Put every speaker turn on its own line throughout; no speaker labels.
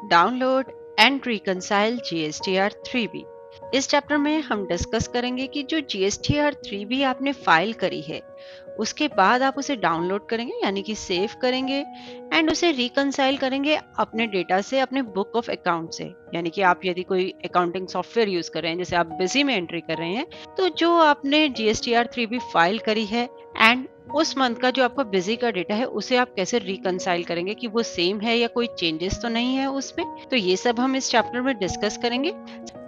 Download and reconcile GSTR 3बी। इस chapter में हम डिस्कस करेंगे कि जो जीएसटीआर 3बी आपने फाइल करी है उसके बाद आप उसे डाउनलोड करेंगे यानी कि सेव करेंगे एंड उसे रिकंसाइल करेंगे अपने डेटा से, अपने बुक ऑफ अकाउंट से। यानी कि आप यदि कोई अकाउंटिंग सॉफ्टवेयर यूज कर रहे हैं, जैसे आप बिजी में एंट्री कर रहे हैं, तो जो आपने जीएसटीआर 3बी फाइल करी है एंड उस मंथ का जो आपका बिजी का डेटा है उसे आप कैसे रिकंसाइल करेंगे कि वो सेम है या कोई चेंजेस तो नहीं है उसमें। तो ये सब हम इस चैप्टर में डिस्कस करेंगे।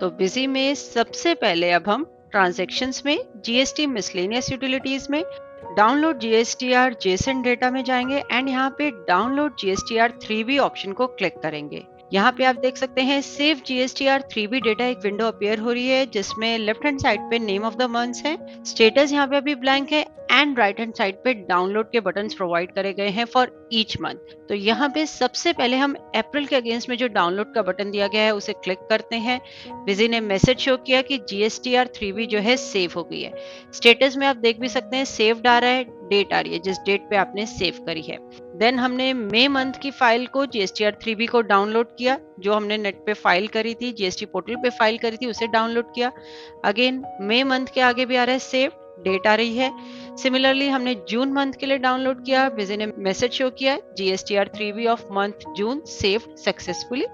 तो बिजी में सबसे पहले अब हम ट्रांजैक्शंस में जीएसटी मिसलेनियस यूटिलिटीज में डाउनलोड जीएसटीआर जेसन डेटा में जाएंगे एंड यहाँ पे डाउनलोड जीएसटीआर 3बी ऑप्शन को क्लिक करेंगे। यहाँ पे आप देख सकते हैं सेव जीएसटीआर 3बी डेटा एक विंडो अपीयर हो रही है जिसमें लेफ्ट हैंड साइड पे नेम ऑफ द मंथ्स है, स्टेटस यहाँ पे अभी ब्लैंक है एंड राइट हैंड साइड पे डाउनलोड के बटन्स प्रोवाइड करे गए हैं फॉर ईच मंथ। तो यहाँ पे सबसे पहले हम अप्रैल के अगेंस्ट में जो डाउनलोड का बटन दिया गया है उसे क्लिक करते हैं। बिजी ने मैसेज शो किया कि जीएसटीआर 3बी जो है सेव हो गई है। स्टेटस में आप देख भी सकते हैं सेव्ड आ रहा है, डेट आ रही है जिस डेट पे आपने सेव करी है। देन हमने मई मंथ की फाइल को जीएसटीआर 3बी को डाउनलोड किया, जो हमने नेट पे फाइल करी थी, जीएसटी पोर्टल पे फाइल करी थी उसे डाउनलोड किया। अगेन मई मंथ के आगे भी आ रहा है सेव, डेट आ रही है। सिमिलरली हमने जून मंथ के लिए डाउनलोड किया, बिजी ने मैसेज शो किया जीएसटीआर 3बी of month June saved successfully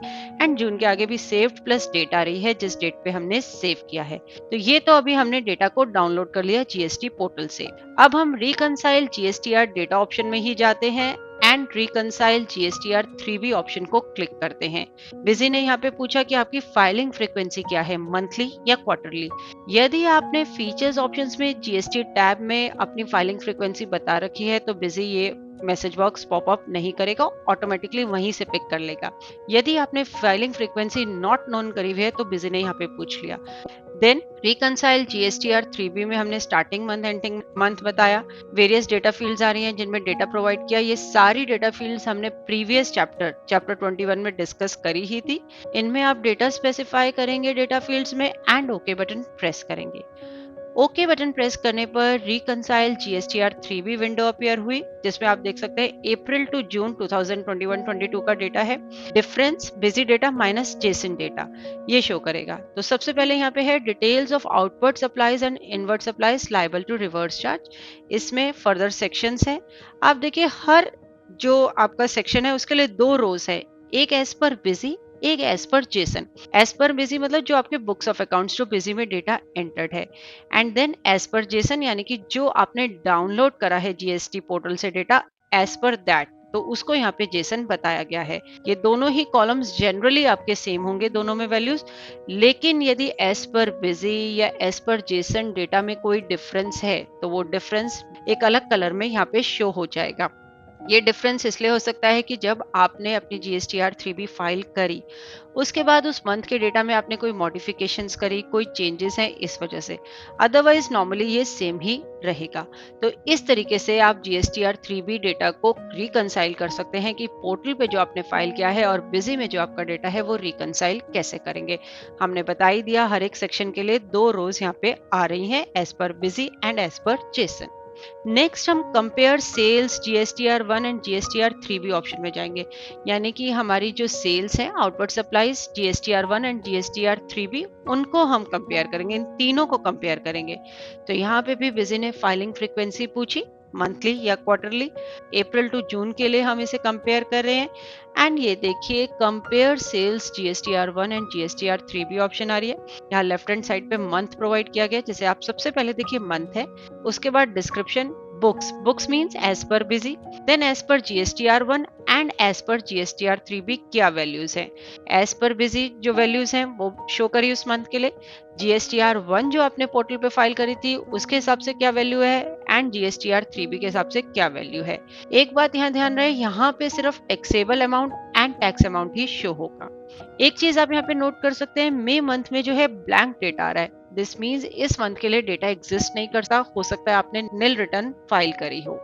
and June के आगे भी सेव्ड प्लस डेट आ रही है जिस डेट पे हमने सेव किया है। तो ये तो अभी हमने डेटा को डाउनलोड कर लिया जीएसटी पोर्टल से। अब हम रिकंसाइल जीएसटीआर डेटा ऑप्शन में ही जाते हैं एंड रिकंसाइल जीएसटीआर 3बी ऑप्शन को क्लिक करते हैं। बिजी ने यहाँ पे पूछा कि आपकी फाइलिंग फ्रीक्वेंसी क्या है, मंथली या क्वार्टरली। यदि आपने फीचर्स ऑप्शंस में जीएसटी टैब में अपनी फाइलिंग फ्रीक्वेंसी बता रखी है तो बिजी ये मैसेज बॉक्स पॉपअप नहीं करेगा, ऑटोमेटिकली वहीं से पिक कर लेगा। यदि आपने फाइलिंग फ्रीक्वेंसी नॉट नोन करी हुई है तो बिजी ने यहाँ पे पूछ लिया। देन रिकंसाइल जीएसटीआर 3बी में हमने स्टार्टिंग मंथ एंडिंग मंथ बताया, वेरियस डेटा फील्ड्स आ रही हैं जिनमें डेटा प्रोवाइड किया। ये सारी डेटा फील्ड्स हमने प्रीवियस चैप्टर 21 में डिस्कस करी ही थी। इनमें आप डेटा स्पेसिफाई करेंगे डेटा फील्ड्स में एंड ओके बटन प्रेस करेंगे। ओके बटन प्रेस करने पर रिकंसाइल जीएसटीआर 3बी विंडो अपीयर हुई जिसमें आप देख सकते हैं अप्रैल टू जून 2021-22 का डेटा है। Difference Busy data minus JSON data ये शो करेगा। तो सबसे पहले यहाँ पे है details of outward supplies and inward supplies liable to reverse charge. इसमें फर्दर सेक्शंस है। आप देखिए हर जो आपका सेक्शन है उसके लिए दो रोज है, एक एज पर बिजी, एक as per Jason. As per busy मतलब जो आपके बुक्स ऑफ अकाउंट्स जो बिजी में डेटा एंटर्ड है, and then as per JSON यानी कि जो आपने डाउनलोड करा है जीएसटी पोर्टल से डेटा एज पर दैट, तो उसको यहाँ पे जेसन बताया गया है। ये दोनों ही कॉलम्स जनरली आपके सेम होंगे दोनों में वैल्यूज, लेकिन यदि एज पर बिजी या एज पर जेसन डेटा में कोई डिफरेंस है तो वो डिफरेंस एक अलग कलर में यहाँ पे शो हो जाएगा। ये डिफरेंस इसलिए हो सकता है कि जब आपने अपनी जीएसटीआर 3बी फाइल करी उसके बाद उस मंथ के डेटा में आपने कोई मॉडिफिकेशंस करी, कोई चेंजेस हैं इस वजह से। अदरवाइज नॉर्मली ये सेम ही रहेगा। तो इस तरीके से आप जीएसटीआर 3बी डेटा को रिकंसाइल कर सकते हैं कि पोर्टल पे जो आपने फाइल किया है और बिजी में जो आपका डेटा है वो रिकंसाइल कैसे करेंगे। हमने बता ही दिया, हर एक सेक्शन के लिए दो रोज यहाँ पे आ रही हैं, as per Busy and as per JSON. Next हम compare sales GSTR 1 and GSTR 3बी ऑप्शन में जाएंगे। यानी कि हमारी जो सेल्स है outward supplies GSTR 1 and GSTR 3बी, उनको हम कंपेयर करेंगे, इन तीनों को कंपेयर करेंगे। तो यहाँ पे भी बिजी ने फाइलिंग फ्रीक्वेंसी पूछी, मंथली या क्वार्टरली। अप्रैल टू जून के लिए हम इसे कंपेयर कर रहे हैं एंड ये देखिए compare sales GSTR 1 and GSTR 3बी ऑप्शन आ रही है। यहाँ लेफ्ट हैंड साइड पे मंथ प्रोवाइड किया गया, जैसे आप सबसे पहले देखिए मंथ है, उसके बाद description books means as per Busy, then as per GSTR 1 and as per GSTR 3बी क्या वैल्यूज हैं। एज पर बिजी जो वैल्यूज हैं वो शो करी उस मंथ के लिए, जीएसटीआर 1 जो आपने पोर्टल पे फाइल करी थी उसके हिसाब से क्या वैल्यू है एंड जीएसटीआर 3बी के हिसाब से क्या वैल्यू है। एक बात यहाँ ध्यान रहे, यहाँ पे सिर्फ taxable amount and tax amount he show होगा। एक चीज आप यहाँ पे नोट कर सकते हैं, मई मंथ में जो है ब्लैंक डेटा आ रहा है, दिस मीन्स इस मंथ के लिए डेटा एग्जिस्ट नहीं करता, हो सकता है आपने नील रिटर्न फाइल करी हो।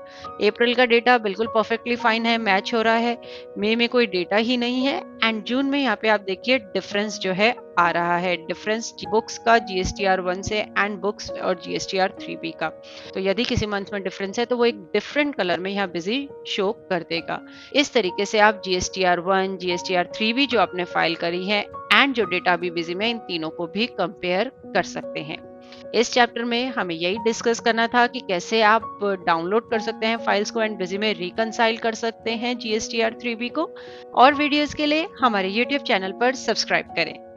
अप्रैल का डेटा बिल्कुल परफेक्टली फाइन है, मैच हो रहा है। मई में कोई डेटा ही नहीं है एंड जून में यहाँ पे आप देखिए डिफरेंस जो है आ रहा है, डिफरेंस बुक्स का जीएसटीआर 1 से एंड बुक्स और जीएसटीआर 3B का। तो यदि किसी मंथ में डिफरेंस है तो वो एक डिफरेंट कलर में यहाँ बिजी शो कर देगा। इस तरीके से आप जीएसटीआर 1, जीएसटीआर 3B जो आपने फाइल करी है एंड जो डेटा अभी बिजी में, इन तीनों को भी कंपेयर कर सकते हैं। इस चैप्टर में हमें यही डिस्कस करना था कि कैसे आप डाउनलोड कर सकते हैं फाइल्स को एंड बिजी में रिकंसाइल कर सकते हैं जीएसटीआर 3B को। और वीडियोस के लिए हमारे यूट्यूब चैनल पर सब्सक्राइब करें।